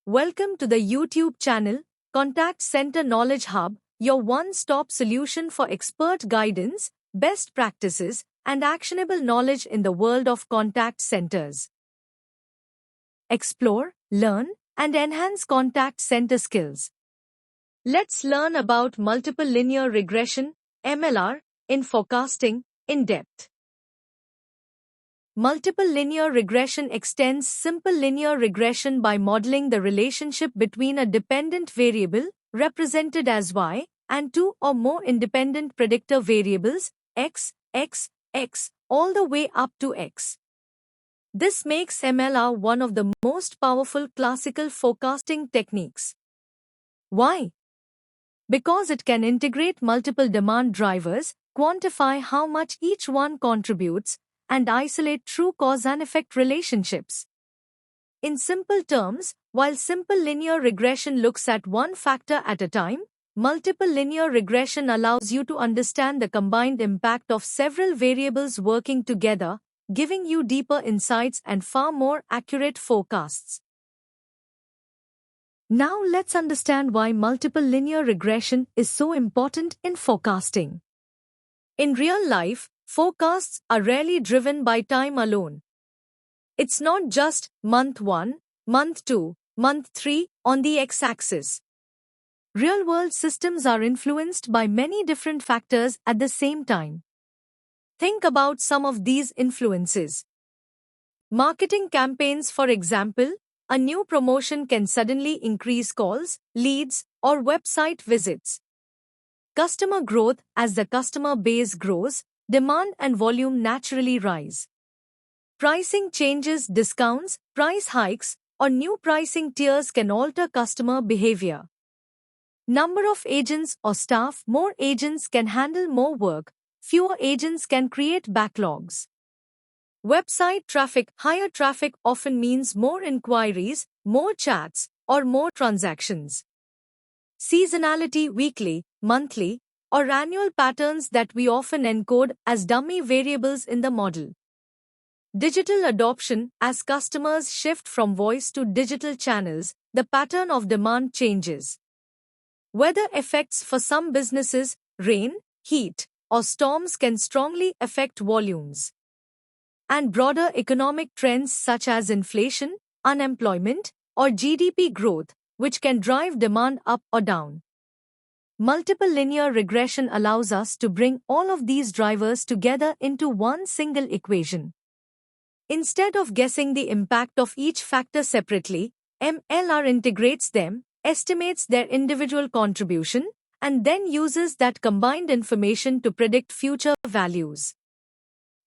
Welcome to the YouTube channel, Contact Center Knowledge Hub, your one-stop solution for expert guidance, best practices, and actionable knowledge in the world of contact centers. Explore, learn, and enhance contact center skills. Let's learn about multiple linear regression, MLR, in forecasting, in depth. Multiple linear regression extends simple linear regression by modeling the relationship between a dependent variable, represented as y, and two or more independent predictor variables, x, x, x, all the way up to x. This makes MLR one of the most powerful classical forecasting techniques. Why? Because it can integrate multiple demand drivers, quantify how much each one contributes, and isolate true cause and effect relationships. In simple terms, while simple linear regression looks at one factor at a time, multiple linear regression allows you to understand the combined impact of several variables working together, giving you deeper insights and far more accurate forecasts. Now let's understand why multiple linear regression is so important in forecasting. In real life, forecasts are rarely driven by time alone. It's not just month 1, month 2, month 3 on the x-axis. Real-world systems are influenced by many different factors at the same time. Think about some of these influences. Marketing campaigns, for example, a new promotion can suddenly increase calls, leads, or website visits. Customer growth, as the customer base grows, demand and volume naturally rise. Pricing changes, discounts, price hikes, or new pricing tiers can alter customer behavior. Number of agents or staff, more agents can handle more work, fewer agents can create backlogs. Website traffic, higher traffic often means more inquiries, more chats, or more transactions. Seasonality, weekly, monthly, or annual patterns that we often encode as dummy variables in the model. Digital adoption, as customers shift from voice to digital channels, the pattern of demand changes. Weather effects for some businesses, rain, heat, or storms can strongly affect volumes. And broader economic trends such as inflation, unemployment, or GDP growth, which can drive demand up or down. Multiple linear regression allows us to bring all of these drivers together into one single equation. Instead of guessing the impact of each factor separately, MLR integrates them, estimates their individual contribution, and then uses that combined information to predict future values.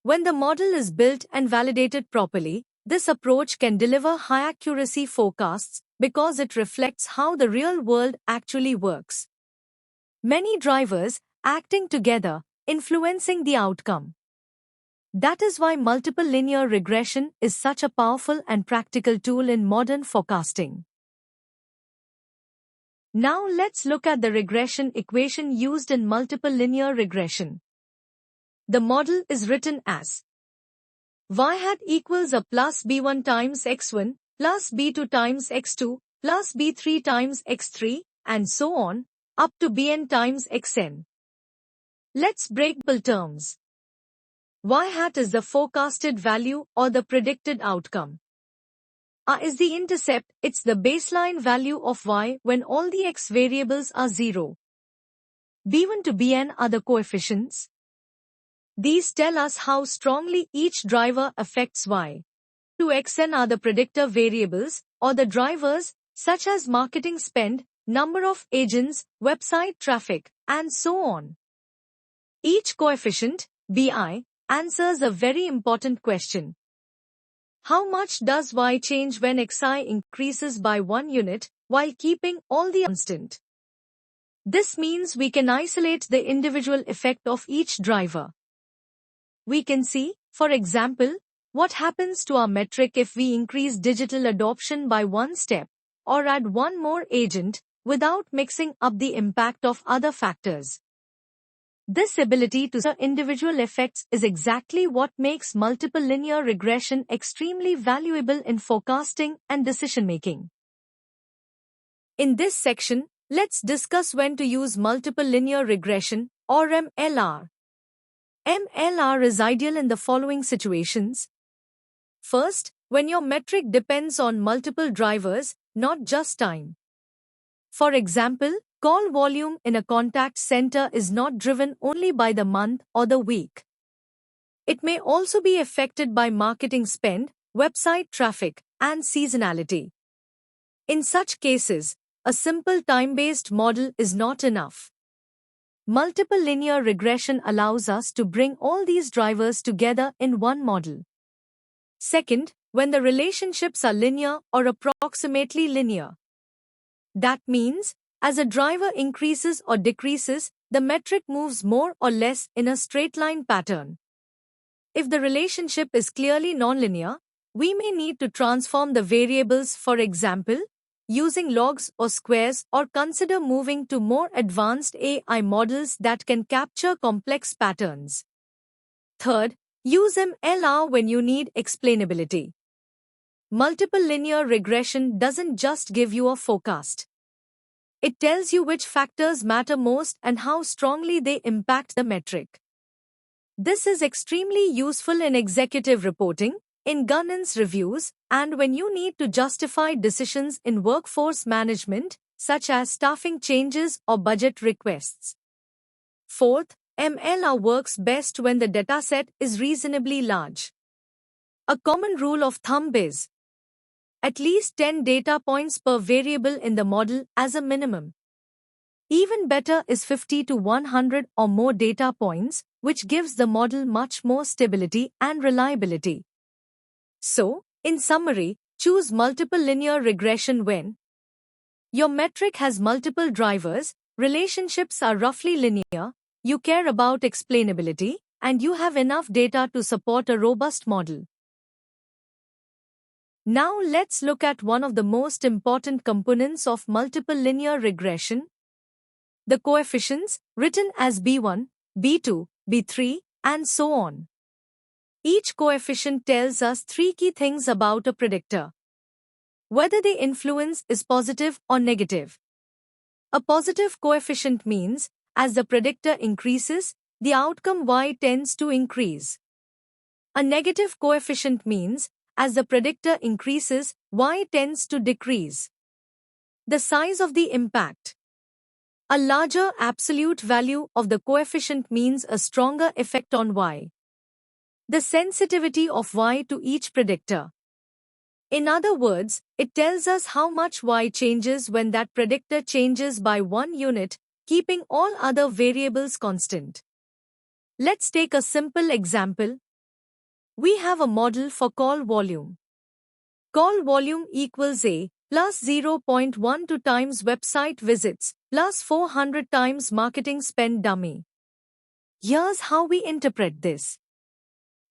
When the model is built and validated properly, this approach can deliver high-accuracy forecasts because it reflects how the real world actually works. Many drivers acting together, influencing the outcome. That is why multiple linear regression is such a powerful and practical tool in modern forecasting. Now let's look at the regression equation used in multiple linear regression. The model is written as y hat equals a plus b1 times x1 plus b2 times x2 plus b3 times x3 and so on, up to bn times xn. Let's break simple terms. Y hat is the forecasted value or the predicted outcome. A is the intercept, it's the baseline value of y when all the x variables are 0. b1 to bn are the coefficients. These tell us how strongly each driver affects y. To xn are the predictor variables, or the drivers, such as marketing spend, number of agents, website traffic, and so on. Each coefficient, bi, answers a very important question. How much does y change when xi increases by 1 unit, while keeping all the constant? This means we can isolate the individual effect of each driver. We can see, for example, what happens to our metric if we increase digital adoption by 1 step, or add 1 more agent, without mixing up the impact of other factors. This ability to see individual effects is exactly what makes multiple linear regression extremely valuable in forecasting and decision-making. In this section, let's discuss when to use multiple linear regression, or MLR. MLR is ideal in the following situations. First, when your metric depends on multiple drivers, not just time. For example, call volume in a contact center is not driven only by the month or the week. It may also be affected by marketing spend, website traffic, and seasonality. In such cases, a simple time-based model is not enough. Multiple linear regression allows us to bring all these drivers together in one model. Second, when the relationships are linear or approximately linear. That means, as a driver increases or decreases, the metric moves more or less in a straight line pattern. If the relationship is clearly nonlinear, we may need to transform the variables, for example, using logs or squares, or consider moving to more advanced AI models that can capture complex patterns. Third, use MLR when you need explainability. Multiple linear regression doesn't just give you a forecast. It tells you which factors matter most and how strongly they impact the metric. This is extremely useful in executive reporting, in governance reviews, and when you need to justify decisions in workforce management, such as staffing changes or budget requests. Fourth, MLR works best when the dataset is reasonably large. A common rule of thumb is at least 10 data points per variable in the model as a minimum. Even better is 50 to 100 or more data points, which gives the model much more stability and reliability. So, in summary, choose multiple linear regression when your metric has multiple drivers, relationships are roughly linear, you care about explainability, and you have enough data to support a robust model. Now let's look at one of the most important components of multiple linear regression: the coefficients, written as B1, B2, B3, and so on. Each coefficient tells us three key things about a predictor. Whether the influence is positive or negative. A positive coefficient means, as the predictor increases, the outcome Y tends to increase. A negative coefficient means, as the predictor increases, Y tends to decrease. The size of the impact. A larger absolute value of the coefficient means a stronger effect on Y. The sensitivity of Y to each predictor. In other words, it tells us how much Y changes when that predictor changes by 1 unit, keeping all other variables constant. Let's take a simple example. We have a model for call volume. Call volume equals A plus 0.12 times website visits plus 400 times marketing spend dummy. Here's how we interpret this.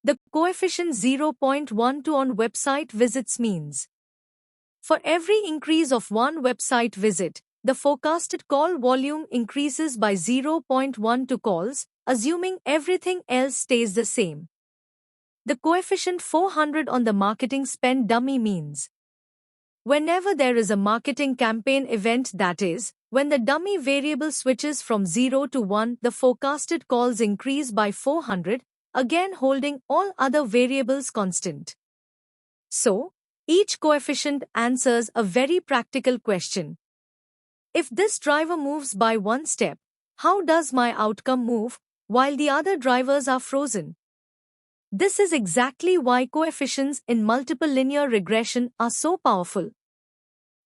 The coefficient 0.12 on website visits means for every increase of one website visit, the forecasted call volume increases by 0.12 calls, assuming everything else stays the same. The coefficient 400 on the marketing spend dummy means whenever there is a marketing campaign event, that is, when the dummy variable switches from 0 to 1, the forecasted calls increase by 400, again holding all other variables constant. So, each coefficient answers a very practical question. If this driver moves by one step, how does my outcome move, while the other drivers are frozen? This is exactly why coefficients in multiple linear regression are so powerful.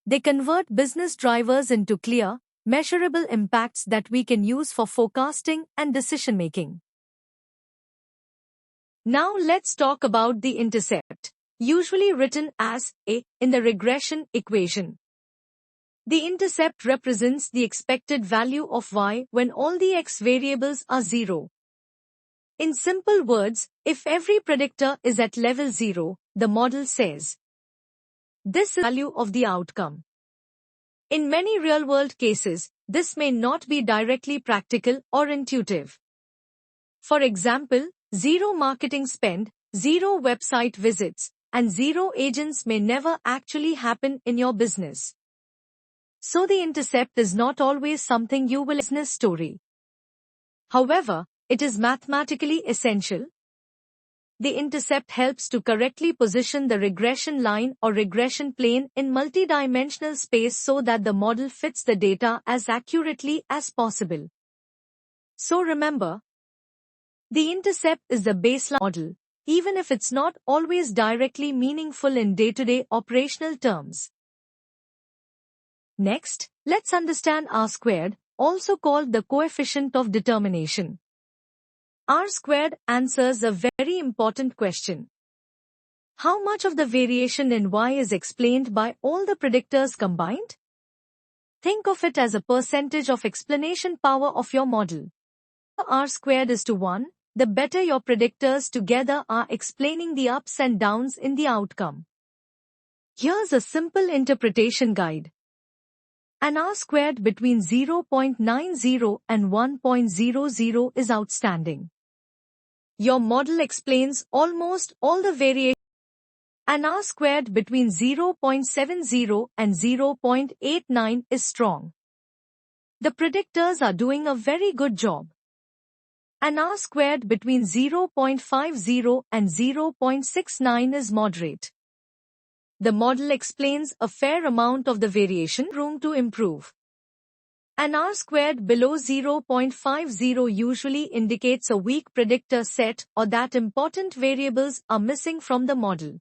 They convert business drivers into clear, measurable impacts that we can use for forecasting and decision-making. Now let's talk about the intercept, usually written as A in the regression equation. The intercept represents the expected value of Y when all the X variables are 0. In simple words, if every predictor is at level 0, the model says this is the value of the outcome. In many real-world cases, this may not be directly practical or intuitive. For example, 0 marketing spend, 0 website visits, and 0 agents may never actually happen in your business. So the intercept is not always something you will business story. However, it is mathematically essential. The intercept helps to correctly position the regression line or regression plane in multidimensional space so that the model fits the data as accurately as possible. So remember, the intercept is the baseline model, even if it's not always directly meaningful in day-to-day operational terms. Next, let's understand R-squared, also called the coefficient of determination. R-squared answers a very important question. How much of the variation in Y is explained by all the predictors combined? Think of it as a percentage of explanation power of your model. R-squared is to 1, the better your predictors together are explaining the ups and downs in the outcome. Here's a simple interpretation guide. An R-squared between 0.90 and 1.00 is outstanding. Your model explains almost all the variation. An R-squared between 0.70 and 0.89 is strong. The predictors are doing a very good job. An R-squared between 0.50 and 0.69 is moderate. The model explains a fair amount of the variation room to improve. An R-squared below 0.50 usually indicates a weak predictor set or that important variables are missing from the model.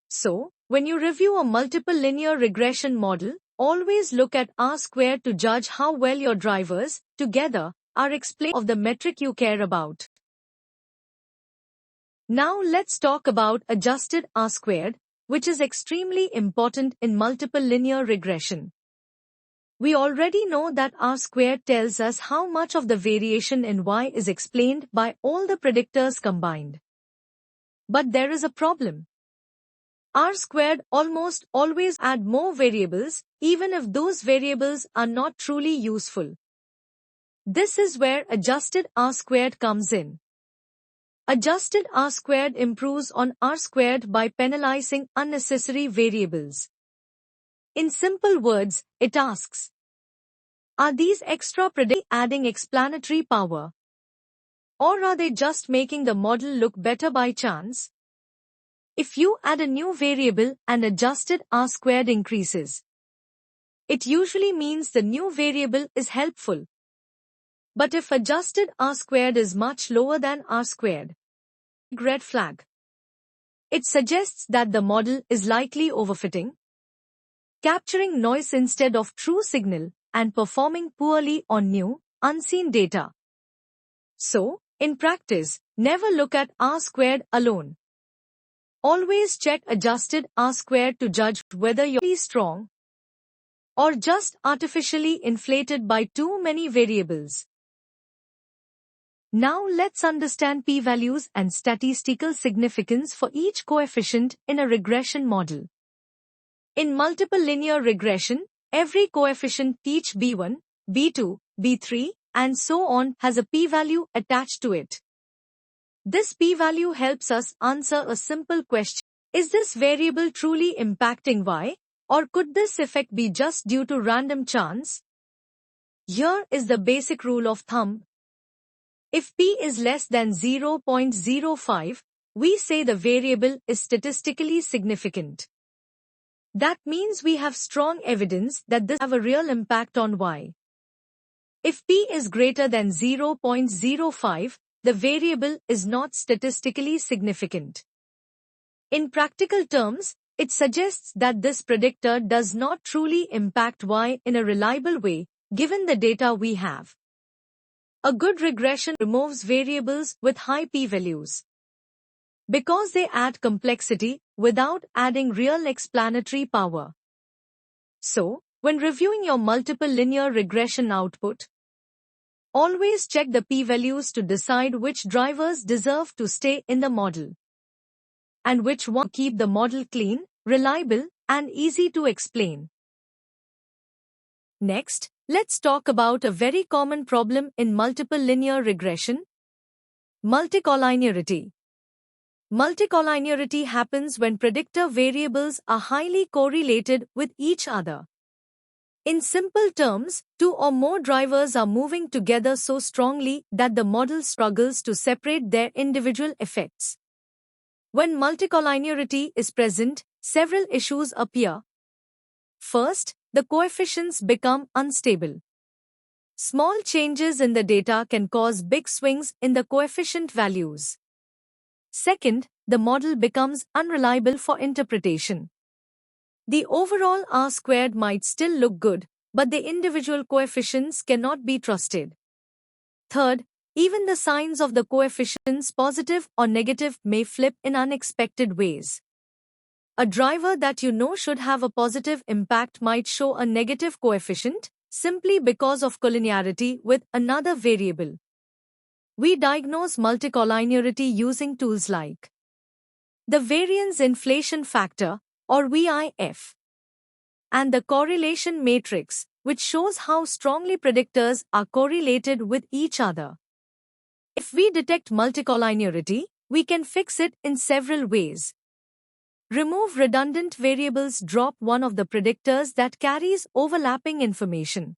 So, when you review a multiple linear regression model, always look at R-squared to judge how well your drivers, together, are explained of the metric you care about. Now let's talk about adjusted R-squared, which is extremely important in multiple linear regression. We already know that R-squared tells us how much of the variation in Y is explained by all the predictors combined. But there is a problem. R-squared almost always add more variables, even if those variables are not truly useful. This is where adjusted R-squared comes in. Adjusted R-squared improves on R-squared by penalizing unnecessary variables. In simple words, it asks, are these extra predictors adding explanatory power? Or are they just making the model look better by chance? If you add a new variable and adjusted R-squared increases, it usually means the new variable is helpful. But if adjusted R-squared is much lower than R-squared, red flag. It suggests that the model is likely overfitting, capturing noise instead of true signal, and performing poorly on new, unseen data. So, in practice, never look at R-squared alone. Always check adjusted R-squared to judge whether you're strong or just artificially inflated by too many variables. Now let's understand p-values and statistical significance for each coefficient in a regression model. In multiple linear regression, every coefficient each b1, b2, b3, and so on has a p-value attached to it. This p-value helps us answer a simple question. Is this variable truly impacting Y, or could this effect be just due to random chance? Here is the basic rule of thumb. If p is less than 0.05, we say the variable is statistically significant. That means we have strong evidence that this have a real impact on Y. If p is greater than 0.05, the variable is not statistically significant. In practical terms, it suggests that this predictor does not truly impact Y in a reliable way, given the data we have. A good regression removes variables with high p-values because they add complexity without adding real explanatory power. So, when reviewing your multiple linear regression output, always check the p-values to decide which drivers deserve to stay in the model and which one keep the model clean, reliable, and easy to explain. Next, let's talk about a very common problem in multiple linear regression: multicollinearity. Multicollinearity happens when predictor variables are highly correlated with each other. In simple terms, two or more drivers are moving together so strongly that the model struggles to separate their individual effects. When multicollinearity is present, several issues appear. First, the coefficients become unstable. Small changes in the data can cause big swings in the coefficient values. Second, the model becomes unreliable for interpretation. The overall R-squared might still look good, but the individual coefficients cannot be trusted. Third, even the signs of the coefficients positive or negative may flip in unexpected ways. A driver that you know should have a positive impact might show a negative coefficient, simply because of collinearity with another variable. We diagnose multicollinearity using tools like the variance inflation factor, or VIF, and the correlation matrix, which shows how strongly predictors are correlated with each other. If we detect multicollinearity, we can fix it in several ways. Remove redundant variables. Drop one of the predictors that carries overlapping information.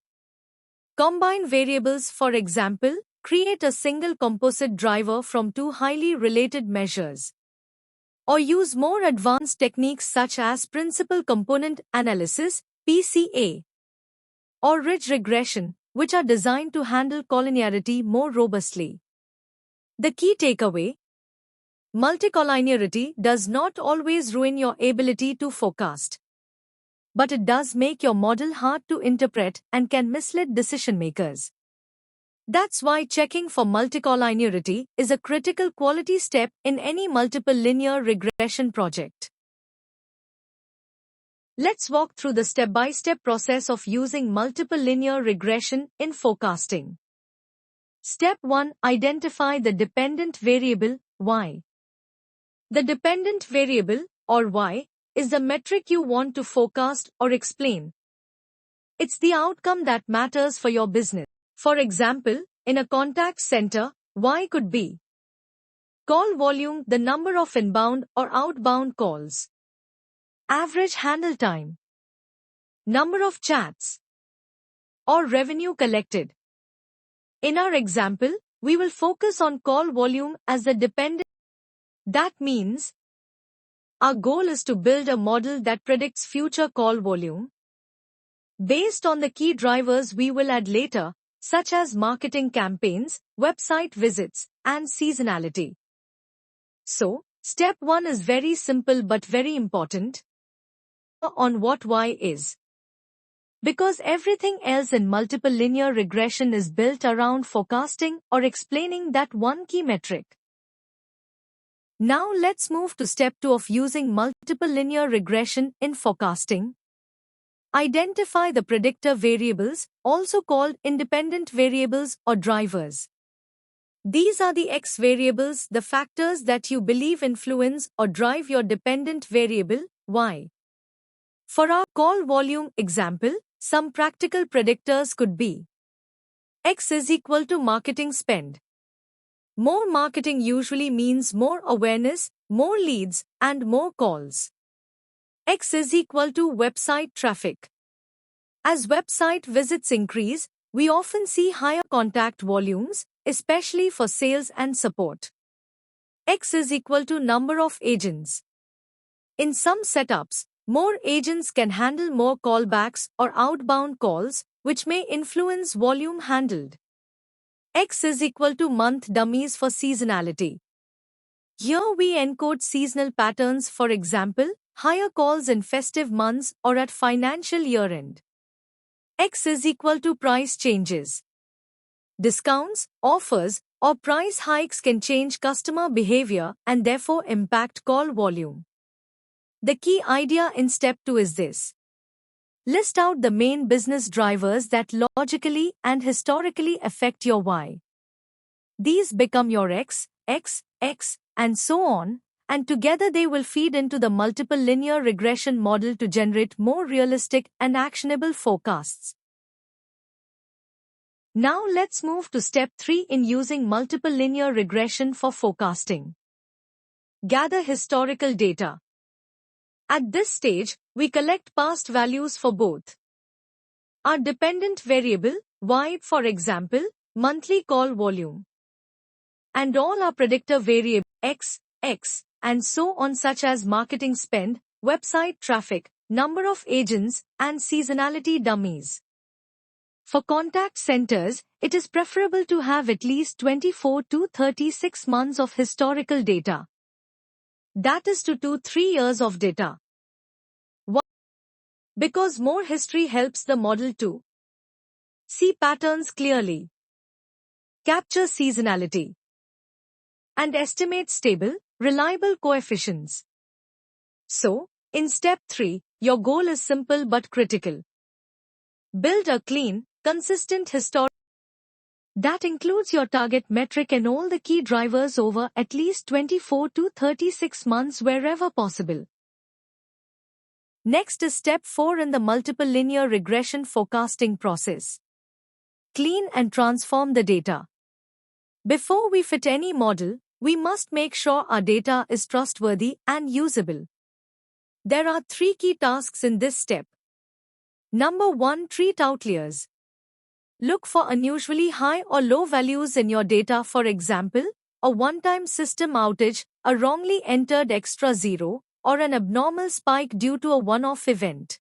Combine variables. For example, create a single composite driver from two highly related measures. Or use more advanced techniques such as principal component analysis, PCA, or ridge regression, which are designed to handle collinearity more robustly. The key takeaway: multicollinearity does not always ruin your ability to forecast, but it does make your model hard to interpret and can mislead decision makers. That's why checking for multicollinearity is a critical quality step in any multiple linear regression project. Let's walk through the step-by-step process of using multiple linear regression in forecasting. Step 1. Identify the dependent variable, y. The dependent variable, or y, is the metric you want to forecast or explain. It's the outcome that matters for your business. For example, in a contact center, Y could be call volume, the number of inbound or outbound calls, average handle time, number of chats, or revenue collected. In our example, we will focus on call volume as the dependent. That means our goal is to build a model that predicts future call volume based on the key drivers we will add later, such as marketing campaigns, website visits, and seasonality. So, step 1 is very simple but very important. On what Y is. Because everything else in multiple linear regression is built around forecasting or explaining that one key metric. Now let's move to step 2 of using multiple linear regression in forecasting. Identify the predictor variables, also called independent variables or drivers. These are the X variables, the factors that you believe influence or drive your dependent variable, Y. For our call volume example, some practical predictors could be: X is equal to marketing spend. More marketing usually means more awareness, more leads, and more calls. X is equal to website traffic. As website visits increase, we often see higher contact volumes, especially for sales and support. X is equal to number of agents. In some setups, more agents can handle more callbacks or outbound calls, which may influence volume handled. X is equal to month dummies for seasonality. Here we encode seasonal patterns, for example, higher calls in festive months or at financial year-end. X is equal to price changes. Discounts, offers, or price hikes can change customer behavior and therefore impact call volume. The key idea in step 2 is this. List out the main business drivers that logically and historically affect your Y. These become your X, X, X, and so on, and together they will feed into the multiple linear regression model to generate more realistic and actionable forecasts. Now let's move to step 3 in using multiple linear regression for forecasting. Gather historical data. At this stage, we collect past values for both are dependent variable, y for example, monthly call volume. And all are predictor variable, x, and so on such as marketing spend, website traffic, number of agents, and seasonality dummies. For contact centers, it is preferable to have at least 24 to 36 months of historical data. That is 2 to 3 years of data. Why? Because more history helps the model to see patterns clearly, capture seasonality, and estimate stable, reliable coefficients. So, in step 3, your goal is simple but critical. Build a clean, consistent historical that includes your target metric and all the key drivers over at least 24 to 36 months wherever possible. Next is step 4 in the multiple linear regression forecasting process. Clean and transform the data. Before we fit any model, we must make sure our data is trustworthy and usable. There are 3 key tasks in this step. Number 1. Treat outliers. Look for unusually high or low values in your data, for example, a one-time system outage, a wrongly entered extra zero, or an abnormal spike due to a one-off event.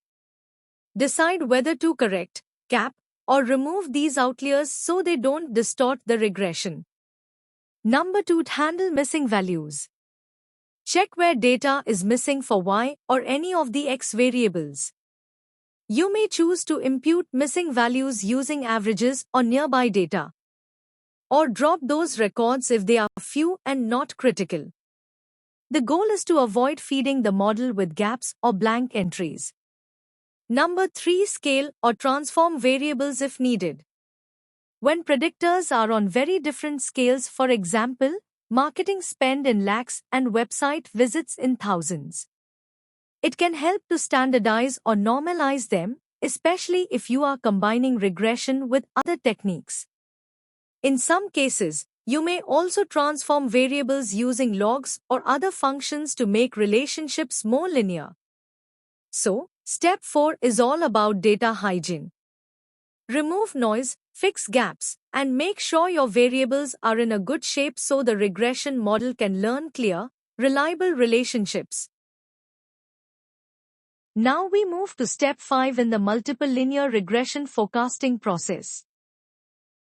Decide whether to correct, cap, or remove these outliers so they don't distort the regression. Number 2. Handle missing values. Check where data is missing for y or any of the x variables. You may choose to impute missing values using averages or nearby data, or drop those records if they are few and not critical. The goal is to avoid feeding the model with gaps or blank entries. Number 3. Scale or transform variables if needed. When predictors are on very different scales, for example, marketing spend in lakhs and website visits in thousands, it can help to standardize or normalize them, especially if you are combining regression with other techniques. In some cases, you may also transform variables using logs or other functions to make relationships more linear. So, step 4 is all about data hygiene. Remove noise, fix gaps, and make sure your variables are in a good shape so the regression model can learn clear, reliable relationships. Now we move to step 5 in the multiple linear regression forecasting process.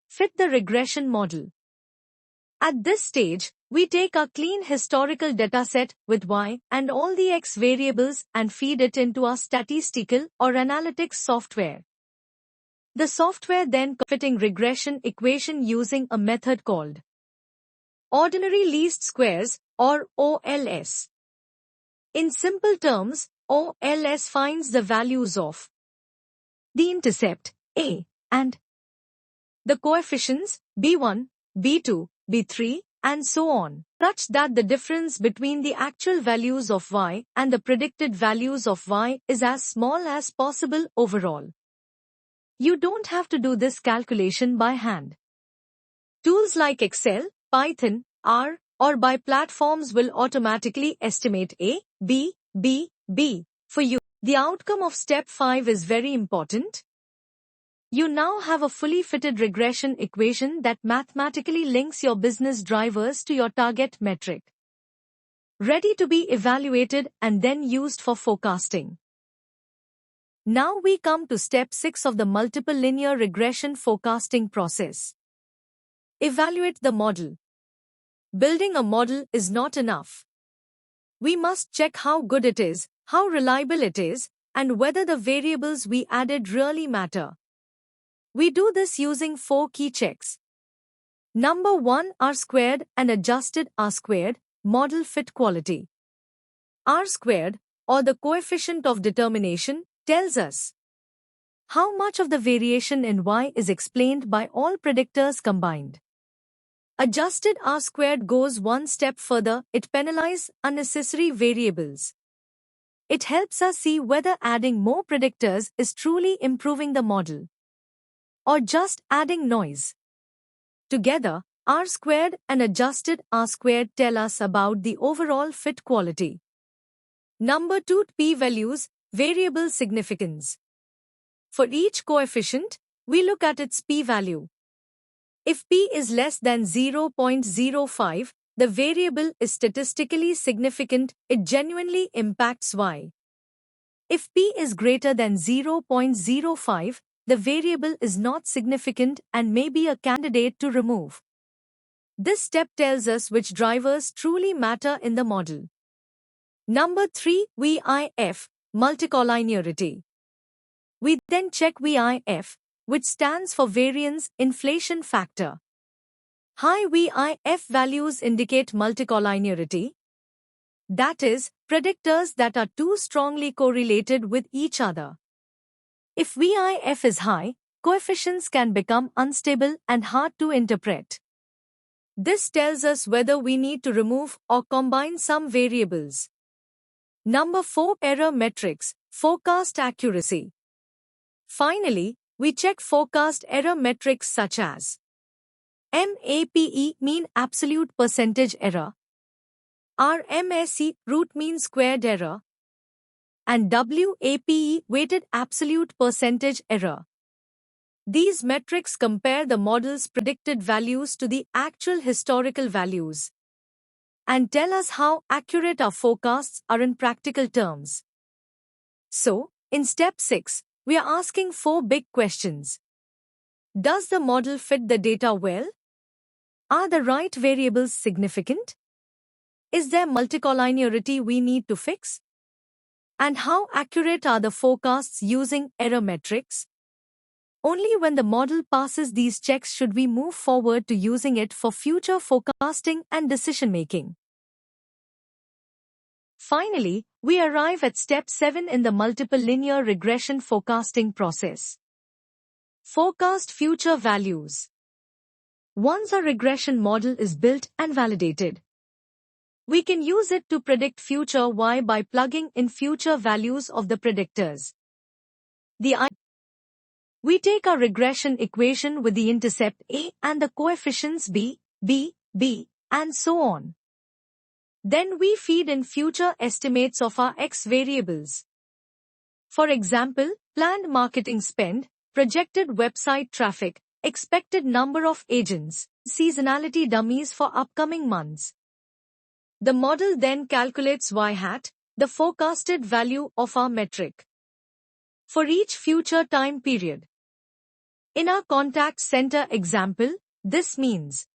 Fit the regression model. At this stage, we take a clean historical dataset with y and all the x variables and feed it into our statistical or analytics software. The software then fitting regression equation using a method called ordinary least squares or OLS. In simple terms, OLS finds the values of the intercept, A, and the coefficients, B1, B2, B3, and so on, such that the difference between the actual values of y and the predicted values of y is as small as possible overall. You don't have to do this calculation by hand. Tools like Excel, Python, R, or by platforms will automatically estimate A, B, B for you. The outcome of step 5 is very important. You now have a fully fitted regression equation that mathematically links your business drivers to your target metric, ready to be evaluated and then used for forecasting. Now we come to step 6 of the multiple linear regression forecasting process. Evaluate the model. Building a model is not enough. We must check how good it is, how reliable it is, and whether the variables we added really matter. We do this using 4 key checks. Number 1. R-squared and adjusted R-squared, model fit quality. R-squared, or the coefficient of determination, tells us how much of the variation in y is explained by all predictors combined. Adjusted R-squared goes one step further, it penalizes unnecessary variables. It helps us see whether adding more predictors is truly improving the model, or just adding noise. Together, R-squared and adjusted R-squared tell us about the overall fit quality. Number 2. P-values, variable significance. For each coefficient, we look at its p-value. If p is less than 0.05, the variable is statistically significant, it genuinely impacts y. If p is greater than 0.05, the variable is not significant and may be a candidate to remove. This step tells us which drivers truly matter in the model. Number 3, VIF, multicollinearity. We then check VIF, which stands for variance inflation factor. High VIF values indicate multicollinearity. That is, predictors that are too strongly correlated with each other. If VIF is high, coefficients can become unstable and hard to interpret. This tells us whether we need to remove or combine some variables. Number 4, error metrics, forecast accuracy. Finally, we check forecast error metrics such as MAPE, mean absolute percentage error, RMSE, root mean squared error, and WAPE, weighted absolute percentage error. These metrics compare the model's predicted values to the actual historical values and tell us how accurate our forecasts are in practical terms. So, in step 6, we are asking 4 big questions. Does the model fit the data well? Are the right variables significant? Is there multicollinearity we need to fix? And how accurate are the forecasts using error metrics? Only when the model passes these checks should we move forward to using it for future forecasting and decision-making. Finally, we arrive at step 7 in the multiple linear regression forecasting process. Forecast future values. Once a regression model is built and validated, we can use it to predict future y by plugging in future values of the predictors. We take our regression equation with the intercept a and the coefficients b, b, b, and so on. Then we feed in future estimates of our x variables. For example, planned marketing spend, projected website traffic, expected number of agents, seasonality dummies for upcoming months. The model then calculates y hat, the forecasted value of our metric, for each future time period. In our contact center example, this means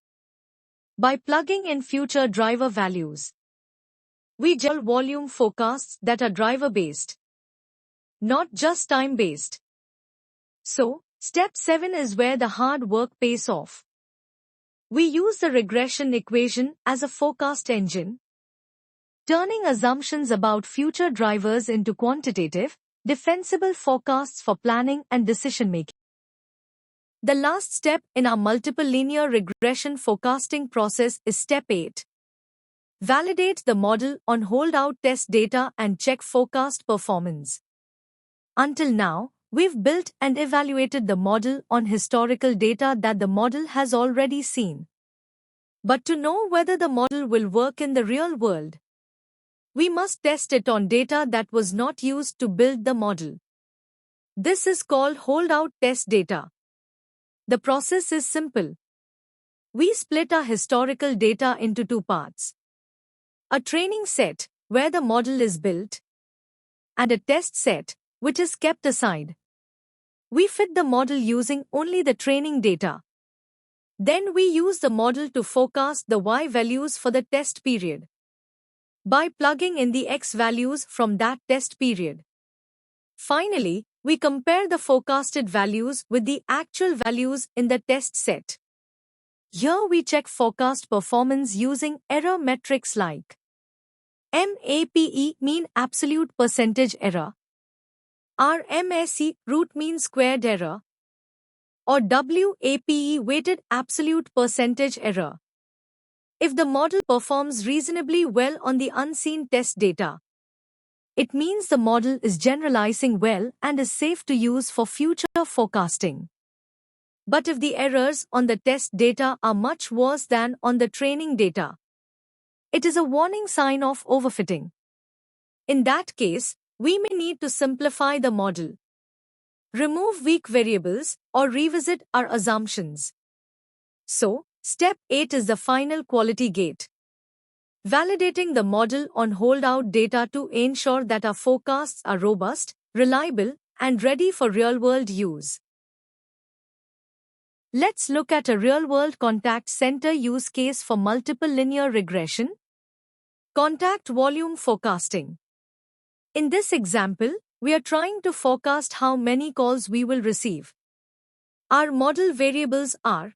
by plugging in future driver values, we generate volume forecasts that are driver-based, not just time-based. So, step 7 is where the hard work pays off. We use the regression equation as a forecast engine, turning assumptions about future drivers into quantitative, defensible forecasts for planning and decision-making. The last step in our multiple linear regression forecasting process is step 8. Validate the model on holdout test data and check forecast performance. Until now, we've built and evaluated the model on historical data that the model has already seen. But to know whether the model will work in the real world, we must test it on data that was not used to build the model. This is called holdout test data. The process is simple. We split our historical data into 2 parts. A training set, where the model is built, and a test set, which is kept aside. We fit the model using only the training data. Then we use the model to forecast the y values for the test period by plugging in the x values from that test period. Finally, we compare the forecasted values with the actual values in the test set. Here we check forecast performance using error metrics like MAPE, mean absolute percentage error, RMSE, root mean squared error, or WAPE, weighted absolute percentage error. If the model performs reasonably well on the unseen test data, it means the model is generalizing well and is safe to use for future forecasting. But if the errors on the test data are much worse than on the training data, it is a warning sign of overfitting. In that case, we may need to simplify the model. remove weak variables, or revisit our assumptions. So, step 8 is the final quality gate. Validating the model on holdout data to ensure that our forecasts are robust, reliable, and ready for real-world use. Let's look at a real-world contact center use case for multiple linear regression. Contact volume forecasting. In this example, we are trying to forecast how many calls we will receive. Our model variables are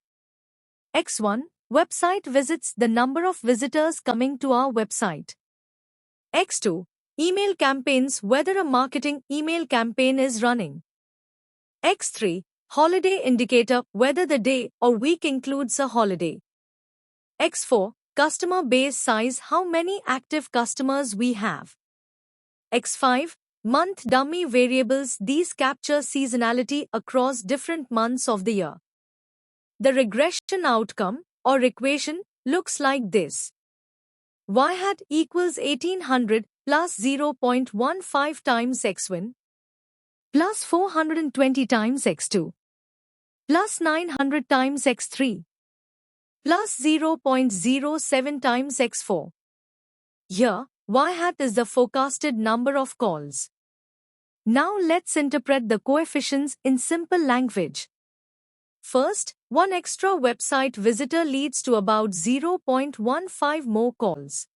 X1, website visits, the number of visitors coming to our website. X2, email campaigns, whether a marketing email campaign is running. X3, holiday indicator, whether the day or week includes a holiday. X4, customer base size, how many active customers we have. X5, month dummy variables, these capture seasonality across different months of the year. The regression outcome, or equation, looks like this. Y hat equals 1800 plus 0.15 times X1 plus 420 times X2 plus 900 times X3 plus 0.07 times X4. Here, Y hat is the forecasted number of calls. Now let's interpret the coefficients in simple language. First, one extra website visitor leads to about 0.15 more calls.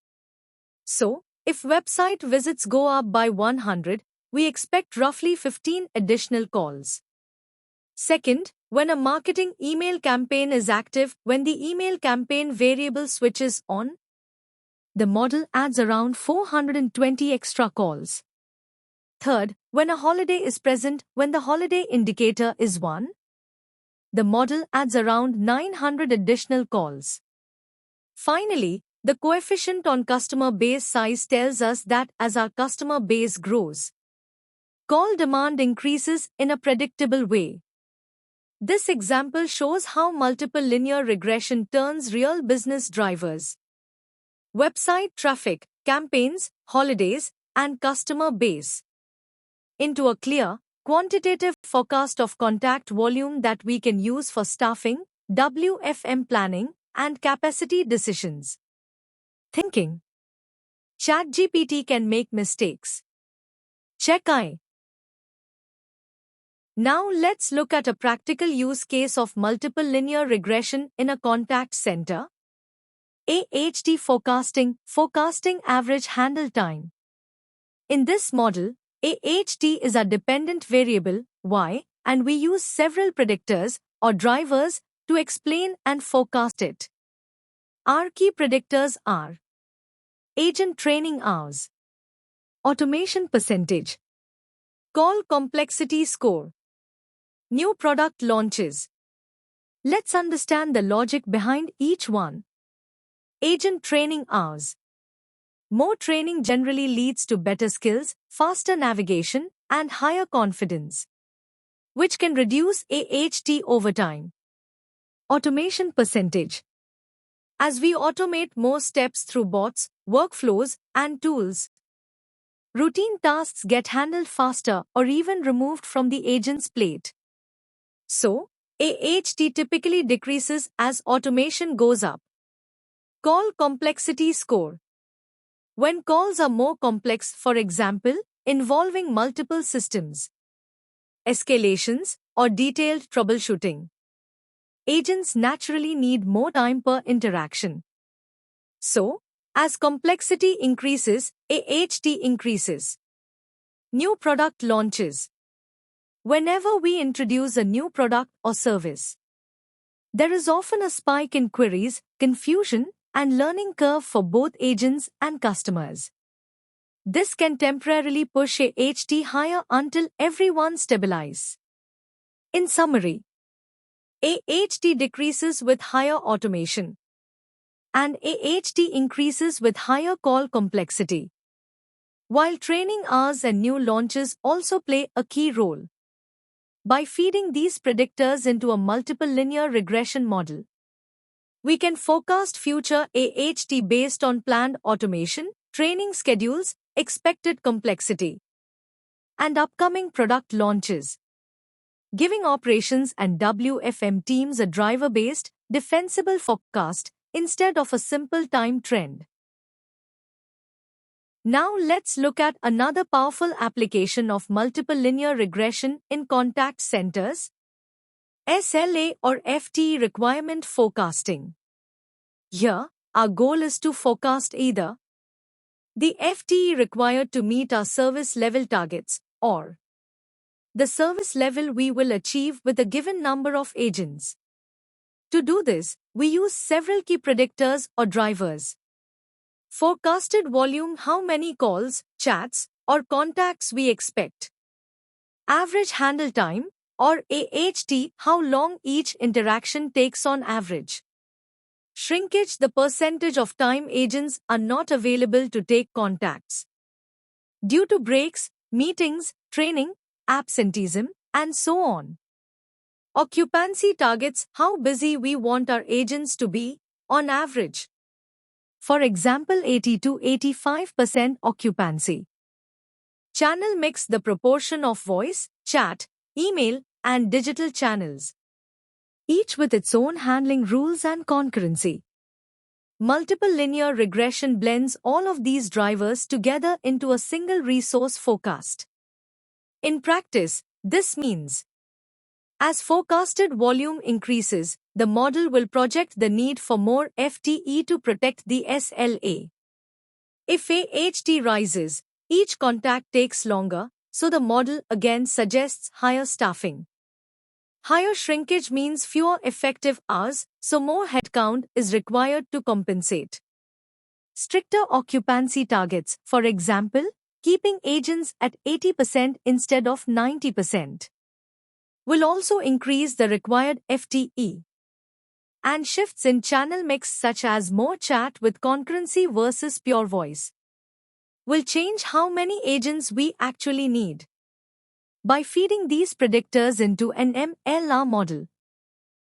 So, if website visits go up by 100, we expect roughly 15 additional calls. Second, when a marketing email campaign is active, when the email campaign variable switches on, the model adds around 420 extra calls. Third, when a holiday is present, when the holiday indicator is 1, the model adds around 900 additional calls. Finally, the coefficient on customer base size tells us that as our customer base grows, call demand increases in a predictable way. This example shows how multiple linear regression turns real business drivers, website traffic, campaigns, holidays, and customer base, into a clear, quantitative forecast of contact volume that we can use for staffing, WFM planning, and capacity decisions. Thinking. ChatGPT can make mistakes. Check I. Now let's look at a practical use case of multiple linear regression in a contact center. AHT forecasting, forecasting average handle time. In this model, AHT is a dependent variable, Y, and we use several predictors, or drivers, to explain and forecast it. Our key predictors are agent training hours, automation percentage, call complexity score, new product launches. Let's understand the logic behind each one. Agent training hours. More training generally leads to better skills, faster navigation, and higher confidence, which can reduce AHT over time. Automation percentage. As we automate more steps through bots, workflows, and tools, routine tasks get handled faster or even removed from the agent's plate. So, AHT typically decreases as automation goes up. Call complexity score. When calls are more complex, for example, involving multiple systems, escalations, or detailed troubleshooting, agents naturally need more time per interaction. So, as complexity increases, AHT increases. New product launches. Whenever we introduce a new product or service, there is often a spike in queries, confusion, and learning curve for both agents and customers. This can temporarily push AHT higher until everyone stabilizes. In summary, AHT decreases with higher automation, and AHT increases with higher call complexity, while training hours and new launches also play a key role. By feeding these predictors into a multiple linear regression model, we can forecast future AHT based on planned automation, training schedules, expected complexity, and upcoming product launches. giving operations and WFM teams a driver-based, defensible forecast instead of a simple time trend. Now let's look at another powerful application of multiple linear regression in contact centers, SLA or FTE requirement forecasting. Here, our goal is to forecast either the FTE required to meet our service level targets or the service level we will achieve with a given number of agents. To do this, we use several key predictors or drivers. Forecasted volume, how many calls, chats, or contacts we expect. Average handle time, or AHT, how long each interaction takes on average. Shrinkage, the percentage of time agents are not available to take contacts due to breaks, meetings, training, absenteeism, and so on. Occupancy targets, how busy we want our agents to be, on average. For example, 80 to 85% occupancy. Channel mix, the proportion of voice, chat, email, and digital channels, each with its own handling rules and concurrency. Multiple linear regression blends all of these drivers together into a single resource forecast. In practice, this means as forecasted volume increases, the model will project the need for more FTE to protect the SLA. If AHT rises, each contact takes longer, so the model again suggests higher staffing. Higher shrinkage means fewer effective hours, so more headcount is required to compensate. Stricter occupancy targets, for example, keeping agents at 80% instead of 90%. Will also increase the required FTE. And shifts in channel mix such as more chat with concurrency versus pure voice will change how many agents we actually need. By feeding these predictors into an MLR model,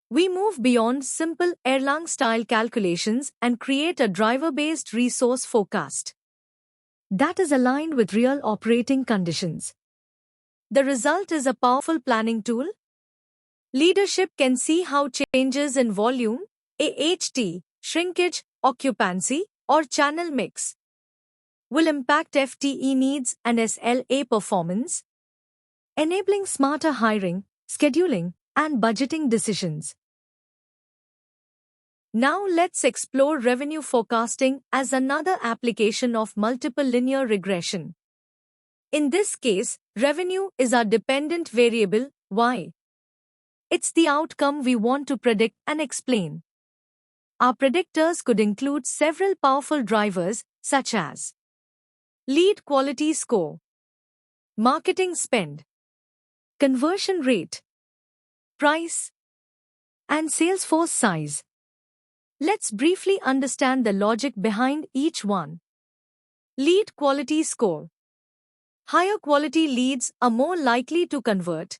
we move beyond simple Erlang-style calculations and create a driver-based resource forecast that is aligned with real operating conditions. The result is a powerful planning tool. Leadership can see how changes in volume, AHT, shrinkage, occupancy, or channel mix will impact FTE needs and SLA performance, enabling smarter hiring, scheduling, and budgeting decisions. Now let's explore revenue forecasting as another application of multiple linear regression. In this case, revenue is our dependent variable, Y. It's the outcome we want to predict and explain. Our predictors could include several powerful drivers, such as lead quality score, marketing spend, conversion rate, price, and sales force size. Let's briefly understand the logic behind each one. Lead quality score. Higher quality leads are more likely to convert,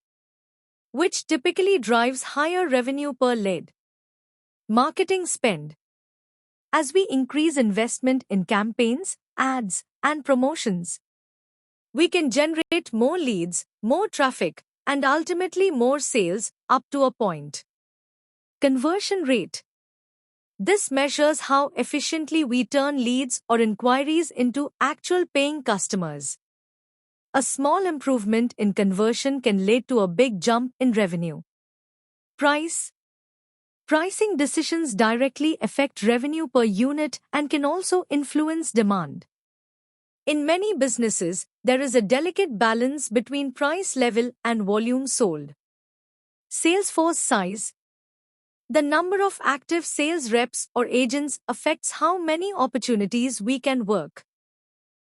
which typically drives higher revenue per lead. Marketing spend. As we increase investment in campaigns, ads, and promotions, we can generate more leads, more traffic, and ultimately more sales up to a point. Conversion rate. This measures how efficiently we turn leads or inquiries into actual paying customers. A small improvement in conversion can lead to a big jump in revenue. Price. Pricing decisions directly affect revenue per unit and can also influence demand. In many businesses, there is a delicate balance between price level and volume sold. Sales force size. The number of active sales reps or agents affects how many opportunities we can work,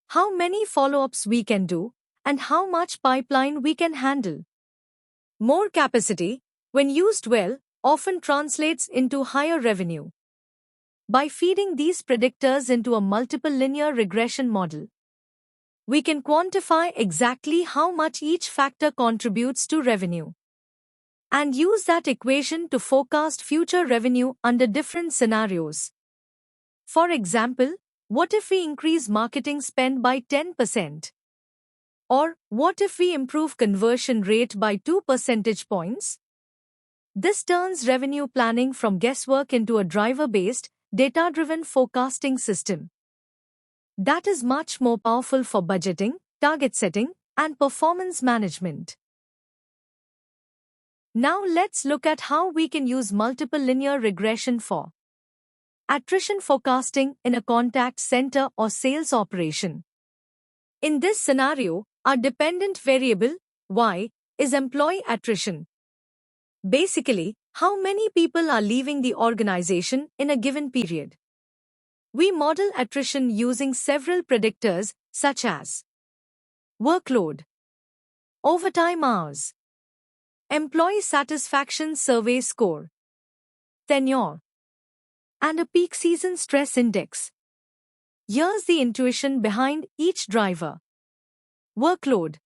how many follow-ups we can do, and how much pipeline we can handle. More capacity, when used well, often translates into higher revenue. By feeding these predictors into a multiple linear regression model, we can quantify exactly how much each factor contributes to revenue and use that equation to forecast future revenue under different scenarios. For example, what if we increase marketing spend by 10%? Or what if we improve conversion rate by 2 percentage points? This turns revenue planning from guesswork into a driver-based, data-driven forecasting system that is much more powerful for budgeting, target setting, and performance management. Now let's look at how we can use multiple linear regression for attrition forecasting in a contact center or sales operation. In this scenario, our dependent variable, Y, is employee attrition. Basically, how many people are leaving the organization in a given period. We model attrition using several predictors such as workload, overtime hours, employee satisfaction survey score, tenure, and a peak season stress index. Here's the intuition behind each driver. Workload.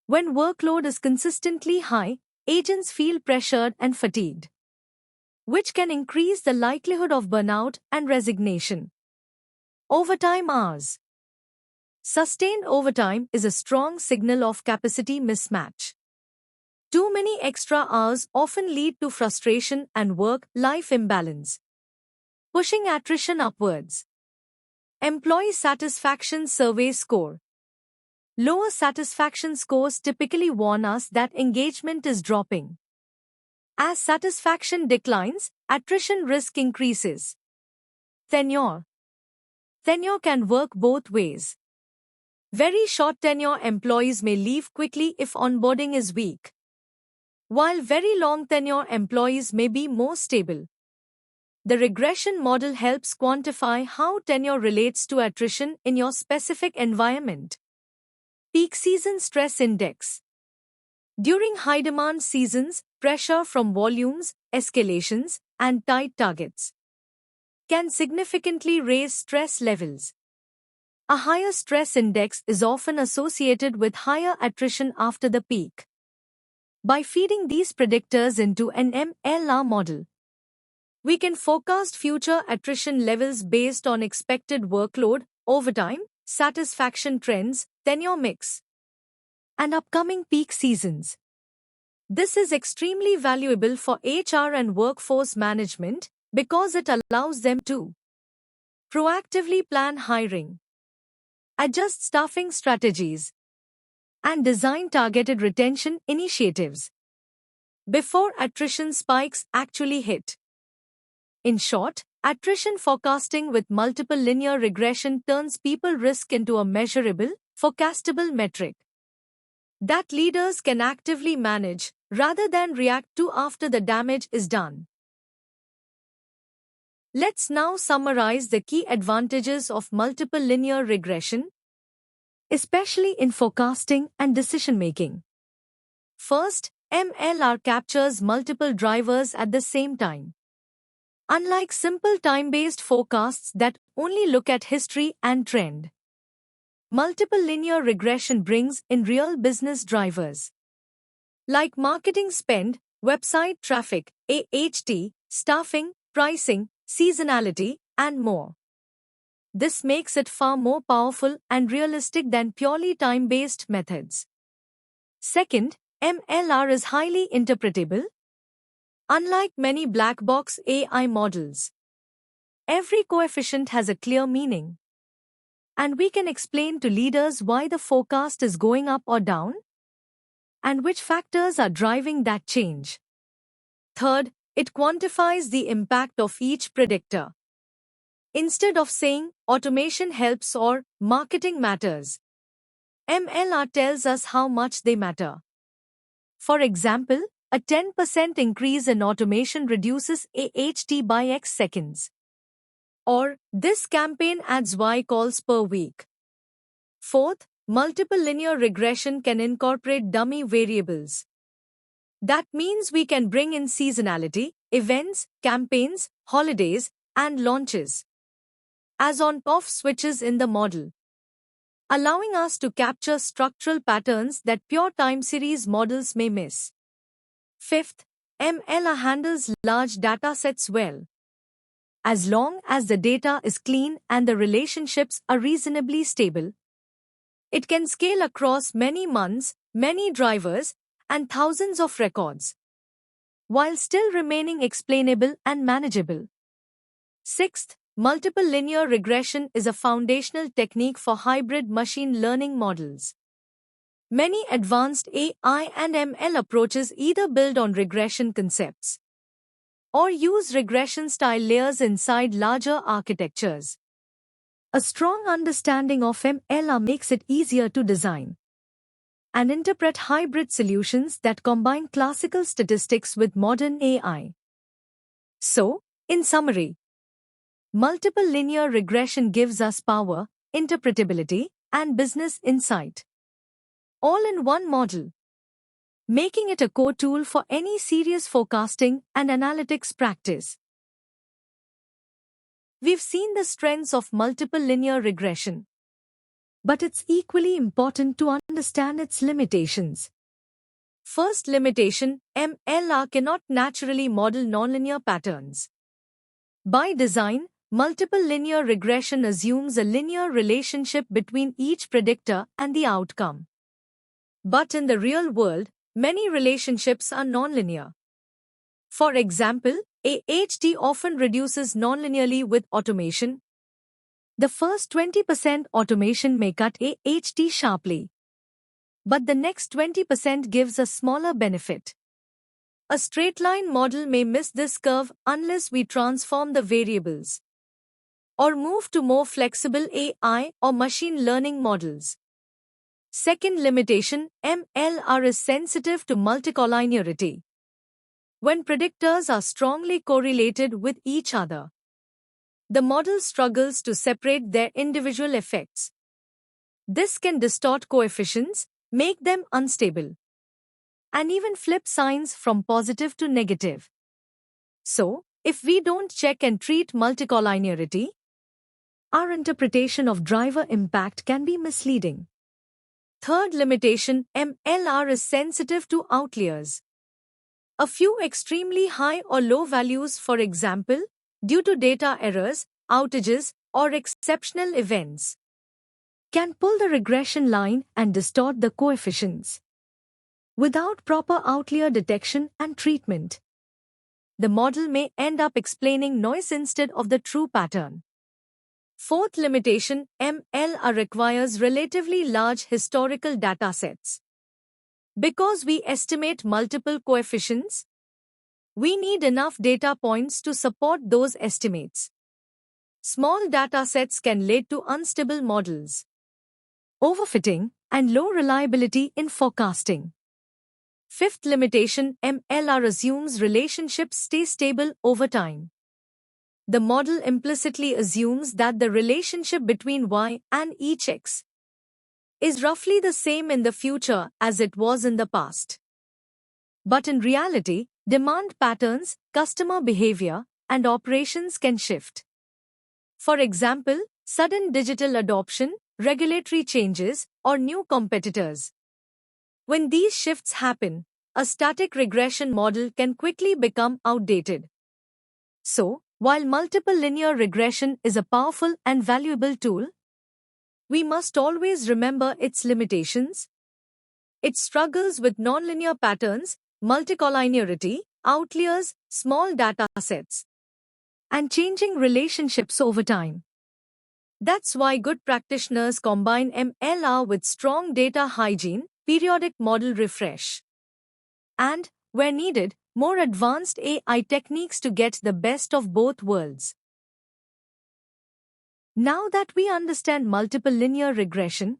When workload is consistently high, agents feel pressured and fatigued, which can increase the likelihood of burnout and resignation. Overtime hours. Sustained overtime is a strong signal of capacity mismatch. Too many extra hours often lead to frustration and work-life imbalance, pushing attrition upwards. Employee satisfaction survey score. Lower satisfaction scores typically warn us that engagement is dropping. As satisfaction declines, attrition risk increases. Tenure. Tenure can work both ways. Very short tenure employees may leave quickly if onboarding is weak, while very long tenure employees may be more stable. The regression model helps quantify how tenure relates to attrition in your specific environment. Peak season stress index. During high-demand seasons, pressure from volumes, escalations, and tight targets can significantly raise stress levels. A higher stress index is often associated with higher attrition after the peak. By feeding these predictors into an MLR model, we can forecast future attrition levels based on expected workload, overtime, satisfaction trends, tenure mix, and upcoming peak seasons. This is extremely valuable for HR and workforce management because it allows them to proactively plan hiring, adjust staffing strategies, and design targeted retention initiatives before attrition spikes actually hit. In short, attrition forecasting with multiple linear regression turns people risk into a measurable, forecastable metric that leaders can actively manage rather than react to after the damage is done. Let's now summarize the key advantages of multiple linear regression, especially in forecasting and decision-making. First, MLR captures multiple drivers at the same time. Unlike simple time-based forecasts that only look at history and trend, multiple linear regression brings in real business drivers like marketing spend, website traffic, AHT, staffing, pricing, seasonality, and more. This makes it far more powerful and realistic than purely time-based methods. Second, MLR is highly interpretable. Unlike many black box AI models, every coefficient has a clear meaning, and we can explain to leaders why the forecast is going up or down, and which factors are driving that change. Third, it quantifies the impact of each predictor. Instead of saying, automation helps or marketing matters, MLR tells us how much they matter. For example, a 10% increase in automation reduces AHT by X seconds. Or, this campaign adds Y calls per week. Fourth, multiple linear regression can incorporate dummy variables. That means we can bring in seasonality, events, campaigns, holidays, and launches as on-off switches in the model, allowing us to capture structural patterns that pure time series models may miss. Fifth, MLR handles large datasets well. As long as the data is clean and the relationships are reasonably stable, It can scale across many months, many drivers, and thousands of records, while still remaining explainable and manageable. Sixth, multiple linear regression is a foundational technique for hybrid machine learning models. Many advanced AI and ML approaches either build on regression concepts or use regression-style layers inside larger architectures. A strong understanding of ML makes it easier to design and interpret hybrid solutions that combine classical statistics with modern AI. So, in summary, multiple linear regression gives us power, interpretability, and business insight, all in one model, making it a core tool for any serious forecasting and analytics practice. We've seen the strengths of multiple linear regression, but it's equally important to understand its limitations. First limitation, MLR cannot naturally model nonlinear patterns. By design, multiple linear regression assumes a linear relationship between each predictor and the outcome. But in the real world, many relationships are nonlinear. For example, AHT often reduces nonlinearly with automation. The first 20% automation may cut AHT sharply, but the next 20% gives a smaller benefit. A straight-line model may miss this curve unless we transform the variables or move to more flexible AI or machine learning models. Second limitation, MLR is sensitive to multicollinearity. When predictors are strongly correlated with each other, the model struggles to separate their individual effects. This can distort coefficients, make them unstable, and even flip signs from positive to negative. So, if we don't check and treat multicollinearity, our interpretation of driver impact can be misleading. Third limitation, MLR is sensitive to outliers. A few extremely high or low values, for example, due to data errors, outages, or exceptional events, can pull the regression line and distort the coefficients. Without proper outlier detection and treatment, the model may end up explaining noise instead of the true pattern. Fourth limitation, MLR requires relatively large historical datasets. Because we estimate multiple coefficients, we need enough data points to support those estimates. Small datasets can lead to unstable models, overfitting, and low reliability in forecasting. Fifth limitation, MLR assumes relationships stay stable over time. The model implicitly assumes that the relationship between Y and each X is roughly the same in the future as it was in the past. But in reality, demand patterns, customer behavior, and operations can shift. For example, sudden digital adoption, regulatory changes, or new competitors. When these shifts happen, a static regression model can quickly become outdated. So, while multiple linear regression is a powerful and valuable tool, we must always remember its limitations. It struggles with nonlinear patterns, multicollinearity, outliers, small datasets, and changing relationships over time. That's why good practitioners combine MLR with strong data hygiene, periodic model refresh, and, where needed, more advanced AI techniques to get the best of both worlds. Now that we understand multiple linear regression,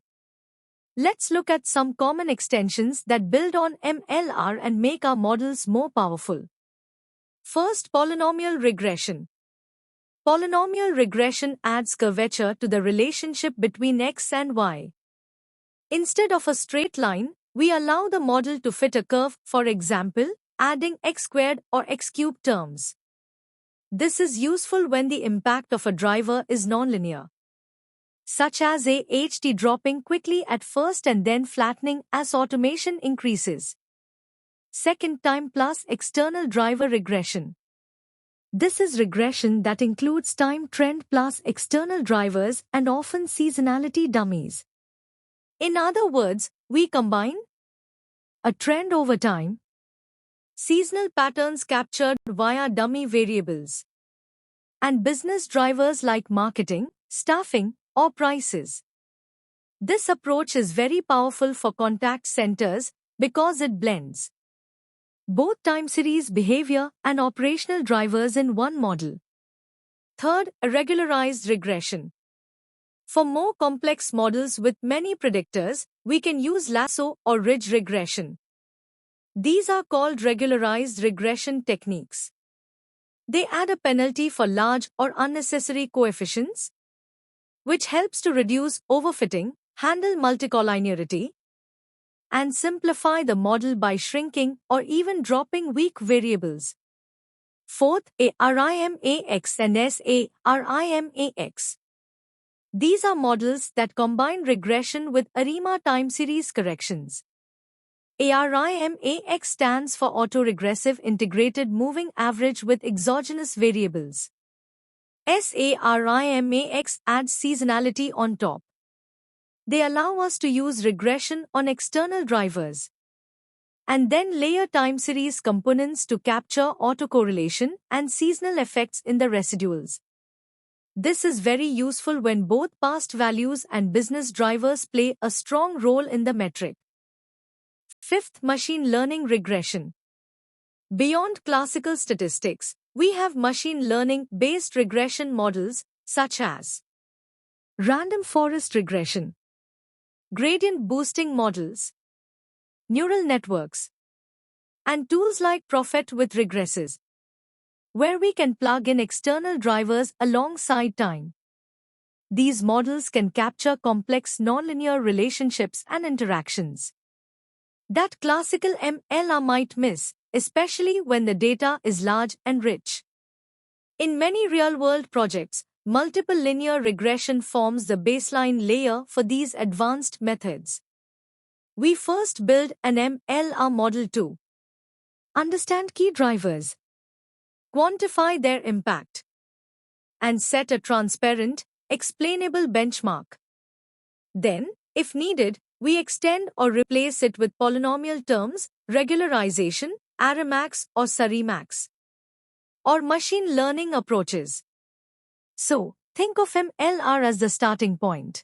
let's look at some common extensions that build on MLR and make our models more powerful. First, polynomial regression. Polynomial regression adds curvature to the relationship between X and Y. Instead of a straight line, we allow the model to fit a curve, for example, adding x squared or x cubed terms. This is useful when the impact of a driver is nonlinear, such as AHT dropping quickly at first and then flattening as automation increases. Second, time plus external driver regression. This is regression that includes time trend plus external drivers and often seasonality dummies. In other words, we combine a trend over time, seasonal patterns captured via dummy variables, and business drivers like marketing, staffing, or prices. This approach is very powerful for contact centers because it blends both time series behavior and operational drivers in one model. Third, a regularized regression. For more complex models with many predictors, we can use lasso or ridge regression. These are called regularized regression techniques. They add a penalty for large or unnecessary coefficients, which helps to reduce overfitting, handle multicollinearity, and simplify the model by shrinking or even dropping weak variables. Fourth, ARIMAX and SARIMAX. These are models that combine regression with ARIMA time series corrections. ARIMAX stands for Autoregressive Integrated Moving Average with Exogenous Variables. SARIMAX adds seasonality on top. They allow us to use regression on external drivers and then layer time series components to capture autocorrelation and seasonal effects in the residuals. This is very useful when both past values and business drivers play a strong role in the metric. Fifth, machine learning regression. Beyond classical statistics, we have machine learning-based regression models such as random forest regression, gradient boosting models, neural networks, and tools like Prophet with regresses, where we can plug in external drivers alongside time. These models can capture complex nonlinear relationships and interactions that classical MLR might miss, especially when the data is large and rich. In many real-world projects, multiple linear regression forms the baseline layer for these advanced methods. We first build an MLR model to understand key drivers, quantify their impact, and set a transparent, explainable benchmark. Then, if needed, we extend or replace it with polynomial terms, regularization, Aramax or Sarimax, or machine learning approaches. So, think of MLR as the starting point.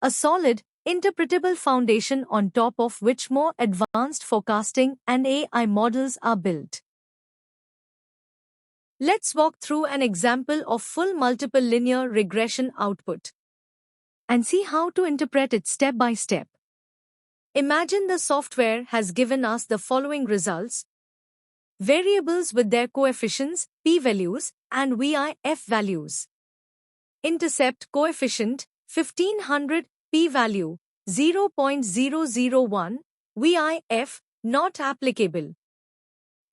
A solid, interpretable foundation on top of which more advanced forecasting and AI models are built. Let's walk through an example of full multiple linear regression output and see how to interpret it step by step. Imagine the software has given us the following results: variables with their coefficients, p-values, and VIF values. Intercept coefficient 1500, p-value 0.001, VIF not applicable.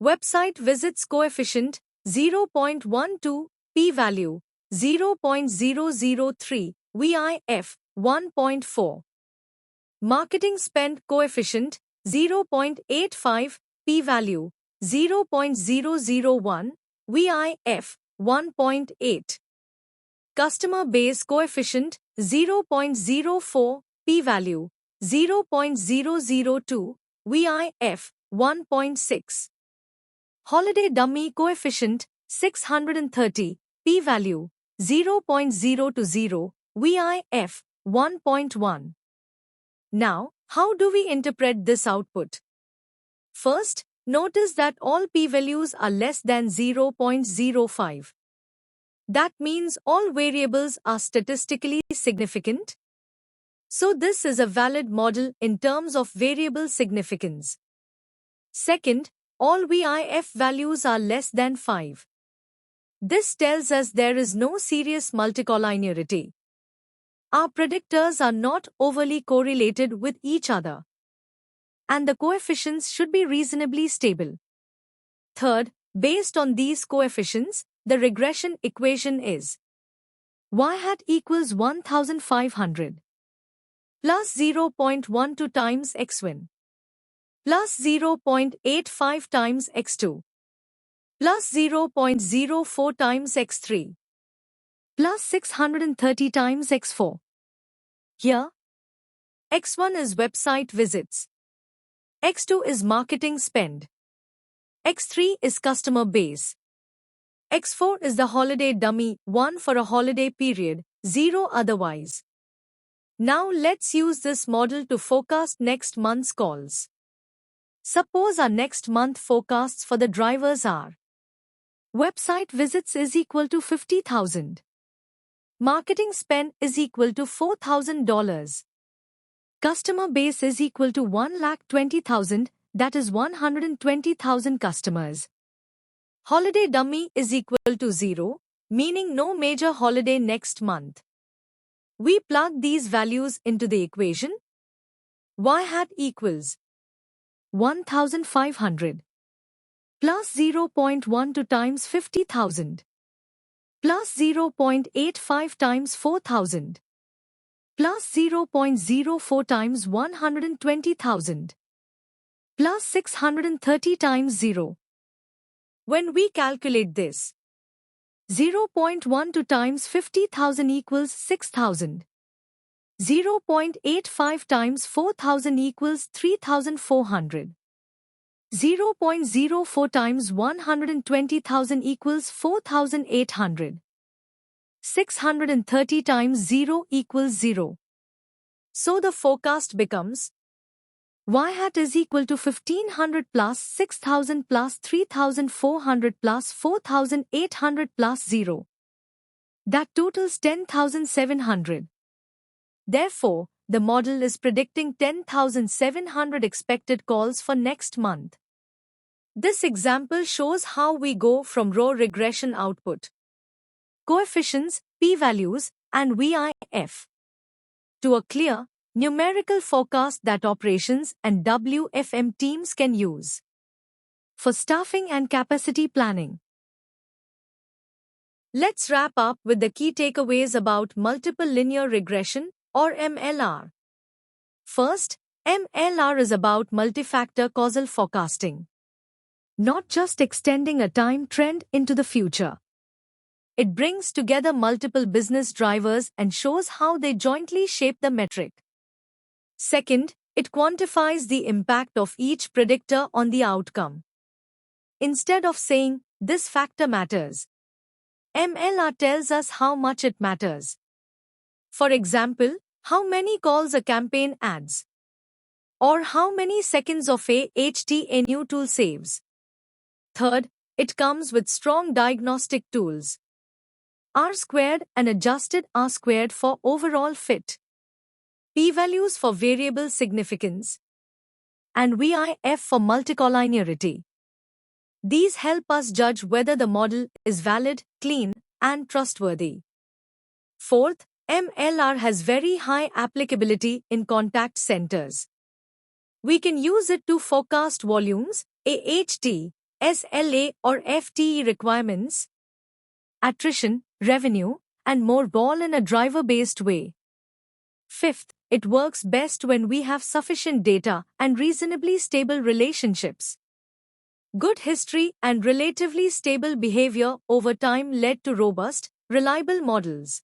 Website visits coefficient 0.12, p-value 0.003, VIF 1.4. Marketing spend coefficient 0.85, p-value 0.001, VIF 1.8. Customer base coefficient 0.04, p-value 0.002, VIF 1.6. Holiday dummy coefficient 630, p-value 0.020, VIF 1.1. Now, how do we interpret this output? First, notice that all p-values are less than 0.05. That means all variables are statistically significant. So this is a valid model in terms of variable significance. Second, all VIF values are less than 5. This tells us there is no serious multicollinearity. Our predictors are not overly correlated with each other, and the coefficients should be reasonably stable. Third, based on these coefficients, the regression equation is y hat equals 1500 plus 0.12 times x1 plus 0.85 times x2 plus 0.04 times x3 plus 630 times x4. Here, X1 is website visits. X2 is marketing spend. X3 is customer base. X4 is the holiday dummy, 1 for a holiday period, 0 otherwise. Now let's use this model to forecast next month's calls. Suppose our next month forecasts for the drivers are: website visits is equal to 50,000. Marketing spend is equal to $4,000. Customer base is equal to 1,20,000, that is 120,000 customers. Holiday dummy is equal to 0, meaning no major holiday next month. We plug these values into the equation. Y hat equals 1,500 plus 0.12 times 50,000 plus 0.85 times 4,000 plus 0.04 times 120,000 plus 630 times 0. When we calculate this, 0.12 times 50,000 equals 6,000. 0.85 times 4,000 equals 3,400. 0.04 times 120,000 equals 4,800. 630 times 0 equals 0. So the forecast becomes Y hat is equal to 1,500 plus 6,000 plus 3,400 plus 4,800 plus 0. That totals 10,700. Therefore, the model is predicting 10,700 expected calls for next month. This example shows how we go from raw regression output, coefficients, p-values, and VIF, to a clear, numerical forecast that operations and WFM teams can use for staffing and capacity planning. Let's wrap up with the key takeaways about multiple linear regression, or MLR. First, MLR is about multi-factor causal forecasting, not just extending a time trend into the future. It brings together multiple business drivers and shows how they jointly shape the metric. Second, it quantifies the impact of each predictor on the outcome. Instead of saying, this factor matters, MLR tells us how much it matters. For example, how many calls a campaign adds, or how many seconds of a HTA tool saves. Third, it comes with strong diagnostic tools, R-squared and adjusted R-squared for overall fit, p-values for variable significance, and VIF for multicollinearity. These help us judge whether the model is valid, clean, and trustworthy. Fourth, MLR has very high applicability in contact centers. We can use it to forecast volumes, AHT, SLA or FTE requirements, attrition, revenue, and more, all in a driver-based way. Fifth, it works best when we have sufficient data and reasonably stable relationships. Good history and relatively stable behavior over time led to robust, reliable models.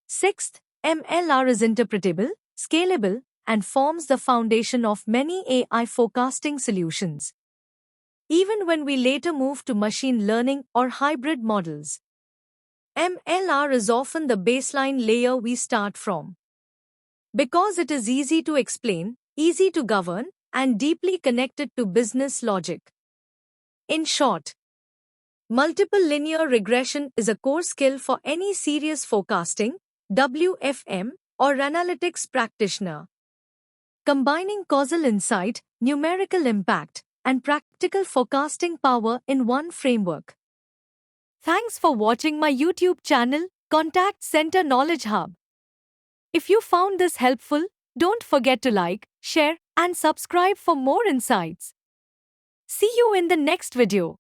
Sixth, MLR is interpretable, scalable, and forms the foundation of many AI forecasting solutions, even when we later move to machine learning or hybrid models. MLR is often the baseline layer we start from, because it is easy to explain, easy to govern, and deeply connected to business logic. In short, multiple linear regression is a core skill for any serious forecasting, WFM, or analytics practitioner. Combining causal insight, numerical impact, and practical forecasting power in one framework. Thanks for watching my YouTube channel, Contact Center Knowledge Hub. If you found this helpful, don't forget to like, share, and subscribe for more insights. See you in the next video.